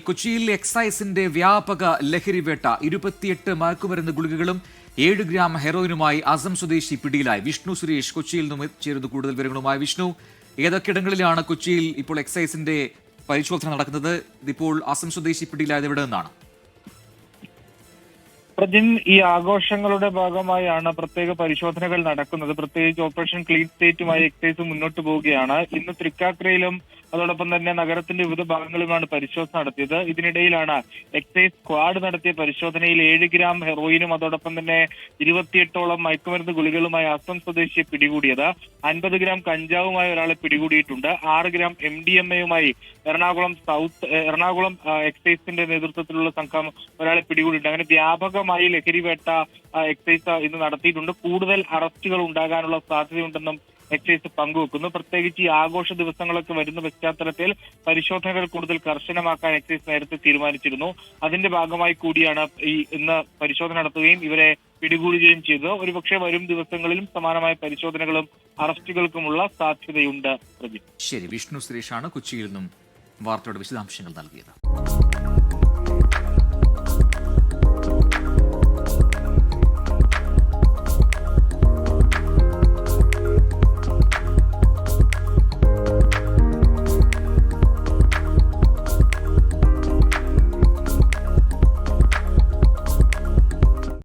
കൊച്ചിയിൽ എക്സൈസിന്റെ വ്യാപക ലഹരിവേട്ട 28 മയക്കുമരുന്ന് ഗുളികകളും 7 ഗ്രാം ഹെറോയിനുമായി അസം സ്വദേശി പിടിയിലായി. വിഷ്ണു സുരേഷ് കൊച്ചിയിൽ നിന്നും ചേരുന്നു കൂടുതൽ വിവരങ്ങളുമായി. വിഷ്ണു, ഏതൊക്കെയിടങ്ങളിലാണ് കൊച്ചിയിൽ ഇപ്പോൾ എക്സൈസിന്റെ പരിശോധന നടക്കുന്നത്? ഇപ്പോൾ അസം സ്വദേശി പിടിയിലായത് എവിടെ നിന്നാണ്? പ്രജിൻ, ഈ ആഘോഷങ്ങളുടെ ഭാഗമായാണ് പ്രത്യേക പരിശോധനകൾ നടക്കുന്നത്. പ്രത്യേകിച്ച് ഓപ്പറേഷൻ ക്ലീൻ സ്റ്റേറ്റുമായി എക്സൈസ് മുന്നോട്ട് പോവുകയാണ്. ഇന്ന് തൃക്കാക്കരയിലും അതോടൊപ്പം തന്നെ നഗരത്തിന്റെ വിവിധ ഭാഗങ്ങളിലുമാണ് പരിശോധന നടത്തിയത്. ഇതിനിടയിലാണ് എക്സൈസ് സ്ക്വാഡ് നടത്തിയ പരിശോധനയിൽ 7 ഗ്രാം ഹെറോയിനും അതോടൊപ്പം തന്നെ 28ഓളം മയക്കുമരുന്ന് ഗുളികളുമായി അസം സ്വദേശിയെ പിടികൂടിയത്. 50 ഗ്രാം കഞ്ചാവുമായി ഒരാളെ പിടികൂടിയിട്ടുണ്ട്. 6 ഗ്രാം MDMA-യുമായി എറണാകുളം എക്സൈസിന്റെ നേതൃത്വത്തിലുള്ള സംഘം ഒരാളെ പിടികൂടിയിട്ടുണ്ട്. അങ്ങനെ വ്യാപകമായി ലഹരിവേട്ട എക്സൈസ് ഇന്ന് നടത്തിയിട്ടുണ്ട്. കൂടുതൽ അറസ്റ്റുകൾ ഉണ്ടാകാനുള്ള സാധ്യതയുണ്ടെന്നും എക്സൈസ് പങ്കുവെക്കുന്നു. പ്രത്യേകിച്ച് ഈ ആഘോഷ ദിവസങ്ങളൊക്കെ വരുന്ന പശ്ചാത്തലത്തിൽ പരിശോധനകൾ കൂടുതൽ കർശനമാക്കാൻ എക്സൈസ് നേരത്തെ തീരുമാനിച്ചിരുന്നു. അതിന്റെ ഭാഗമായി കൂടിയാണ് ഇന്ന് പരിശോധന നടത്തുകയും ഇവരെ പിടികൂടുകയും ചെയ്തത്. ഒരുപക്ഷെ വരും ദിവസങ്ങളിലും സമാനമായ പരിശോധനകളും അറസ്റ്റുകൾക്കുമുള്ള സാധ്യതയുണ്ട്. ശരി, വിഷ്ണു സുരേഷാണ് കൊച്ചിയിൽ നിന്നും വാർത്തയുടെ വിശദാംശങ്ങൾ നൽകിയത്.